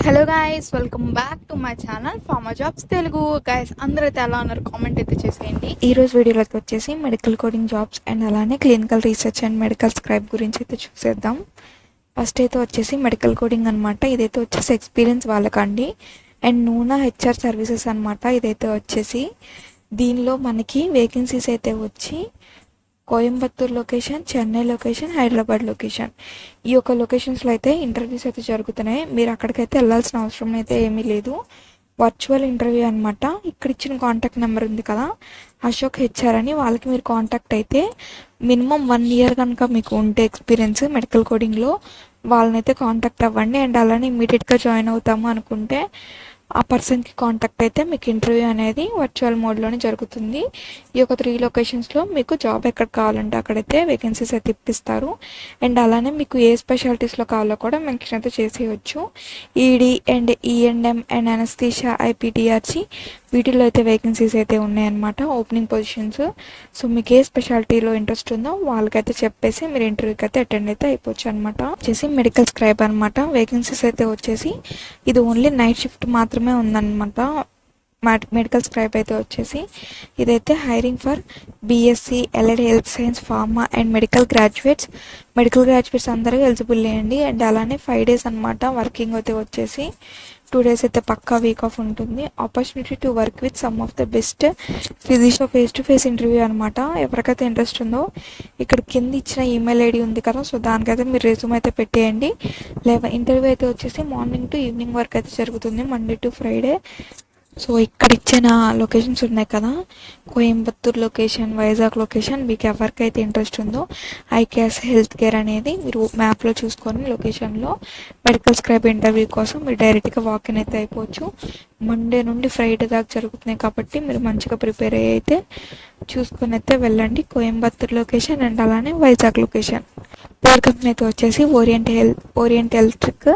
Hello guys, welcome back to my channel pharma jobs Telugu. Guys అందరూ అయితే ఎలా ఉన్నారు కామెంట్ అయితే చేసేయండి. ఈ రోజు వీడియోలోకి వచ్చేసి మెడికల్ కోడింగ్ జాబ్స్ అండ్ అలానే clinical research and medical scribe గురించి అయితే చూసేద్దాం. ఫస్ట్ అయితే వచ్చేసి మెడికల్ కోడింగ్ అనమాట. ఇదైతే వచ్చేసి ఎక్స్పీరియన్స్ వాళ్ళకండి. అండ్ నూనా హెచ్ఆర్ సర్వీసెస్ అనమాట. ఇదైతే వచ్చేసి దీనిలో మనకి వేకెన్సీస్ అయితే వచ్చి Coimbatore location, Chennai location, Hyderabad location, ఈ యొక్క లొకేషన్స్లో అయితే ఇంటర్వ్యూస్ అయితే జరుగుతున్నాయి. మీరు అక్కడికైతే వెళ్ళాల్సిన అవసరం అయితే ఏమీ లేదు. వర్చువల్ ఇంటర్వ్యూ అనమాట. ఇక్కడ ఇచ్చిన కాంటాక్ట్ నెంబర్ ఉంది కదా, అశోక్ హెచ్ఆర్ అని, వాళ్ళకి మీరు కాంటాక్ట్ అయితే మినిమం 1 year కనుక మీకు ఉంటే ఎక్స్పీరియన్స్ మెడికల్ కోడింగ్లో వాళ్ళనైతే కాంటాక్ట్ అవ్వండి. అండ్ అలానే ఇమీడియట్గా జాయిన్ అవుతాము అనుకుంటే ఆ పర్సన్కి కాంటాక్ట్ అయితే మీకు ఇంటర్వ్యూ అనేది వర్చువల్ మోడ్లోనే జరుగుతుంది. ఈ యొక్క 3 లొకేషన్స్లో మీకు జాబ్ ఎక్కడ కావాలంటే అక్కడైతే వేకెన్సీస్ అయితే ఇప్పిస్తారు. అండ్ అలానే మీకు ఏ స్పెషాలిటీస్లో కావాలో కూడా మెన్షన్ అయితే చేసేయచ్చు. ED and ENM and anaesthesia, IPTRG, వీటిల్లో అయితే వేకెన్సీస్ అయితే ఉన్నాయన్నమాట, ఓపెనింగ్ పొజిషన్స్. సో మీకు ఏ స్పెషాలిటీలో ఇంట్రెస్ట్ ఉందో వాళ్ళకైతే చెప్పేసి మీరు ఇంటర్వ్యూకి అయితే అటెండ్ అయితే అయిపోవచ్చు అనమాట. వచ్చేసి మెడికల్ స్క్రైబ్ అనమాట. వేకెన్సీస్ అయితే వచ్చేసి ఇది ఓన్లీ నైట్ షిఫ్ట్ మాత్రమే ఉందన్నమాట. మెడికల్ స్క్రైబ్ అయితే వచ్చేసి ఇదైతే hiring for BSc, LID health science, pharma and medical graduates అందరూ ఎలిజిబుల్ అండి. అండ్ అలానే 5 days అనమాట వర్కింగ్ అయితే వచ్చేసి. 2 days అయితే పక్కా వీక్ ఆఫ్ ఉంటుంది. Opportunity to work with some of the best physician face to face interview అనమాట. ఎవరికైతే ఇంట్రెస్ట్ ఉందో ఇక్కడ కింద ఇచ్చిన ఈమెయిల్ ఐడి ఉంది కదా, సో దానికైతే మీరు రెజ్యూమ్ అయితే పెట్టేయండి. ఇంటర్వ్యూ అయితే వచ్చేసి మార్నింగ్ టు ఈవినింగ్ వరకు అయితే జరుగుతుంది, మండే టు ఫ్రైడే. సో ఇక్కడ ఇచ్చిన లొకేషన్స్ ఉన్నాయి కదా, కోయంబత్తూర్ లొకేషన్, వైజాగ్ లొకేషన్, మీకు ఎవరికైతే ఇంట్రెస్ట్ ఉందో ఐకేఎస్ హెల్త్ కేర్ అనేది మీరు మ్యాప్లో చూసుకొని లొకేషన్లో మెడికల్ స్క్రైబ్ ఇంటర్వ్యూ కోసం మీరు డైరెక్ట్గా వాకిన్ అయితే అయిపోవచ్చు. మండే నుండి ఫ్రైడే దాకా జరుగుతున్నాయి కాబట్టి మీరు మంచిగా ప్రిపేర్ అయ్యి అయితే చూసుకొని అయితే వెళ్ళండి. కోయంబత్తూర్ లొకేషన్ అండ్ అలానే వైజాగ్ లొకేషన్. పేర్ కంపెనీ అయితే వచ్చేసి ఓరియంట్ ఎలక్ట్రిక్.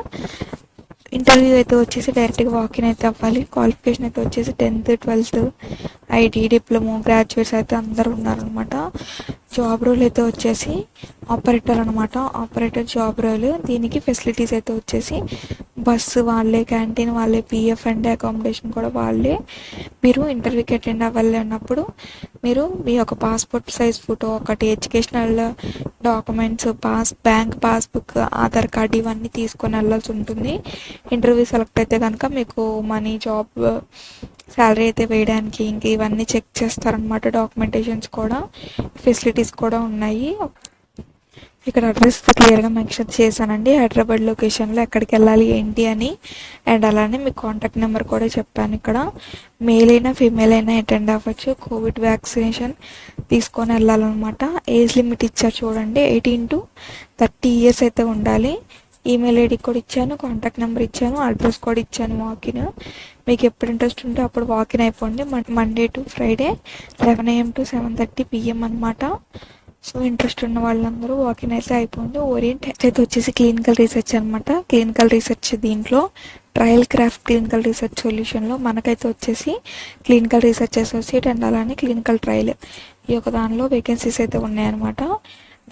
ఇంటర్వ్యూ అయితే వచ్చేసి డైరెక్ట్గా వాకిన్ అయితే అవ్వాలి. క్వాలిఫికేషన్ అయితే వచ్చేసి 10th, 12th, IT, diploma graduates అయితే అందరూ ఉన్నారనమాట. జాబ్ రోల్ అయితే వచ్చేసి ఆపరేటర్ అనమాట. Operator job role. దీనికి ఫెసిలిటీస్ అయితే వచ్చేసి బస్సు వాళ్ళే, క్యాంటీన్ వాళ్ళే, పిఎఫ్ అండ్ అకామిడేషన్ కూడా వాళ్ళే. మీరు ఇంటర్వ్యూకి అటెండ్ అవ్వాలన్నప్పుడు మీరు మీ యొక్క పాస్పోర్ట్ సైజ్ ఫోటో ఒకటి, educational documents, bank passbook, Aadhaar card ఇవన్నీ తీసుకొని వెళ్ళాల్సి ఉంటుంది. ఇంటర్వ్యూ సెలెక్ట్ అయితే కనుక మీకు మనీ, జాబ్, శాలరీ అయితే వేయడానికి ఇంక ఇవన్నీ చెక్ చేస్తారనమాట. డాక్యుమెంటేషన్స్ కూడా, ఫెసిలిటీస్ కూడా ఉన్నాయి. ఇక్కడ అడ్రస్ క్లియర్గా మెన్షన్ చేశానండి. హైదరాబాద్ లొకేషన్లో ఎక్కడికి వెళ్ళాలి ఏంటి అని. అండ్ అలానే మీ కాంటాక్ట్ నెంబర్ కూడా చెప్పాను. ఇక్కడ మేల్ అయినా ఫీమేల్ అయినా అటెండ్ అవ్వచ్చు. కోవిడ్ వ్యాక్సినేషన్ తీసుకొని వెళ్ళాలన్నమాట. ఏజ్ లిమిట్ ఇచ్చారు చూడండి, 18 to 30 years అయితే ఉండాలి. ఈమెయిల్ ఐడి కూడా ఇచ్చాను, కాంటాక్ట్ నెంబర్ ఇచ్చాను, అడ్రస్ కూడా ఇచ్చాను. వాకిన్ మీకు ఎప్పుడు ఇంట్రెస్ట్ ఉంటే అప్పుడు వాకిన్ అయిపోండి. Monday to Friday 11 AM to 7:30 PM అనమాట. సో ఇంట్రెస్ట్ ఉన్న వాళ్ళందరూ వాకిన్ అయితే అయిపోయింది. ఓరియంట్ అయితే వచ్చేసి క్లినికల్ రీసెర్చ్ అనమాట. క్లినికల్ రీసెర్చ్ దీంట్లో ట్రయల్ క్రాఫ్ట్ క్లినికల్ రీసెర్చ్ సొల్యూషన్లో మనకైతే వచ్చేసి క్లినికల్ రీసెర్చ్ అసోసియేట్ అండ్ అలానే క్లినికల్ ట్రయల్, ఈ యొక్క దానిలో వేకెన్సీస్ అయితే ఉన్నాయన్నమాట.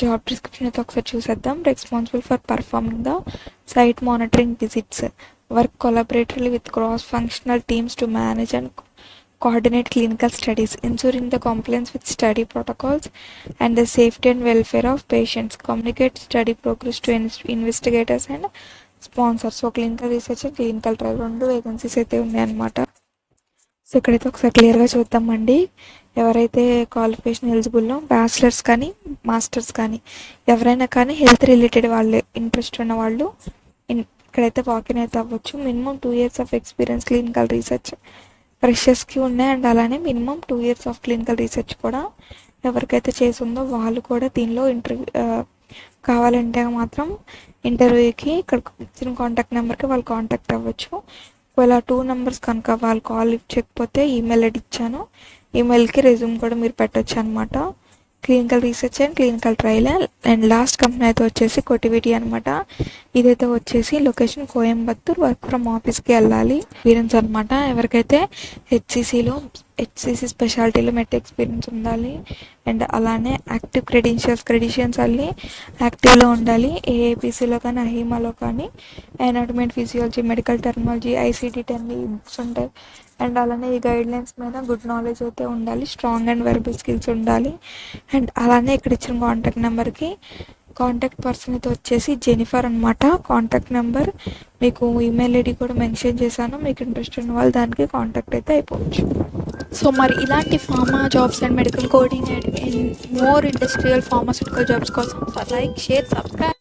జాబ్ డిస్క్రిప్షన్ అయితే ఒకసారి చూసేద్దాం. Responsible for performing the site monitoring visits, work collaboratively with cross functional teams to manage and coordinate clinical studies, ensuring the compliance with study protocols and the safety and welfare of patients, communicate study progress to investigators and sponsors. So clinical research, clinical trial 2 vacancies అయితే ఉన్నాయన్నమాట. So ఇక్కడైతే ఒకసారి క్లియర్గా చూద్దామండి. ఎవరైతే qualification ఎలిజిబుల్లో bachelors కానీ masters కానీ ఎవరైనా కానీ హెల్త్ రిలేటెడ్ వాళ్ళు ఇంట్రెస్ట్ ఉన్న వాళ్ళు ఇక్కడైతే వాకిన్ అయితే అవ్వచ్చు. Minimum 2 years of experience clinical research ఫ్రెషర్స్కి ఉన్నాయి. అండ్ అలానే minimum 2 years of clinical research కూడా ఎవరికైతే చేసిందో వాళ్ళు కూడా దీనిలో ఇంటర్వ్యూ కావాలంటే మాత్రం ఇంటర్వ్యూకి ఇక్కడ ఇచ్చిన కాంటాక్ట్ నెంబర్కి వాళ్ళు కాంటాక్ట్ అవ్వచ్చు. ఒకవేళ 2 numbers కనుక వాళ్ళు కాల్ లిఫ్ట్ చేయకపోతే ఈమెయిల్ ఐడి ఇచ్చాను, ఈమెయిల్కి రెజ్యూమ్ కూడా మీరు పెట్టచ్చు అనమాట. Clinical research and clinical trial. And last company అయితే వచ్చేసి కొటివిటీ అనమాట. ఇదైతే వచ్చేసి లొకేషన్ కోయంబత్తూర్, వర్క్ ఫ్రమ్ ఆఫీస్కి వెళ్ళాలి. ఎక్స్పీరియన్స్ అనమాట. ఎవరికైతే హెచ్సిసిలో హెచ్సిసి స్పెషాలిటీలో మెట్ ఎక్స్పీరియన్స్ ఉండాలి. అండ్ అలానే యాక్టివ్ క్రెడిషన్స్ అన్నీ యాక్టివ్లో ఉండాలి. ఏఏపీసీలో కానీ అహీమాలో కానీ anatomy and physiology, medical terminology, ICT 10 books ఉంటాయి. అండ్ అలానే ఈ గైడ్లైన్స్ మీద గుడ్ నాలెడ్జ్ అయితే ఉండాలి. స్ట్రాంగ్ అండ్ వెర్బల్ స్కిల్స్ ఉండాలి. అండ్ అలానే ఇక్కడ ఇచ్చిన కాంటాక్ట్ నెంబర్కి కాంటాక్ట్ పర్సన్ అయితే వచ్చేసి జెనిఫర్ అనమాట. కాంటాక్ట్ నెంబర్ మీకు ఈమెయిల్ ఐడి కూడా మెన్షన్ చేశాను. మీకు ఇంట్రెస్ట్ ఉన్న వాళ్ళు దానికి కాంటాక్ట్ అయితే అయిపోవచ్చు. సో మరి ఇలాంటి pharma jobs and medical coding and more industrial pharmaceutical jobs కోసం లైక్, షేర్, సబ్స్క్రైబ్.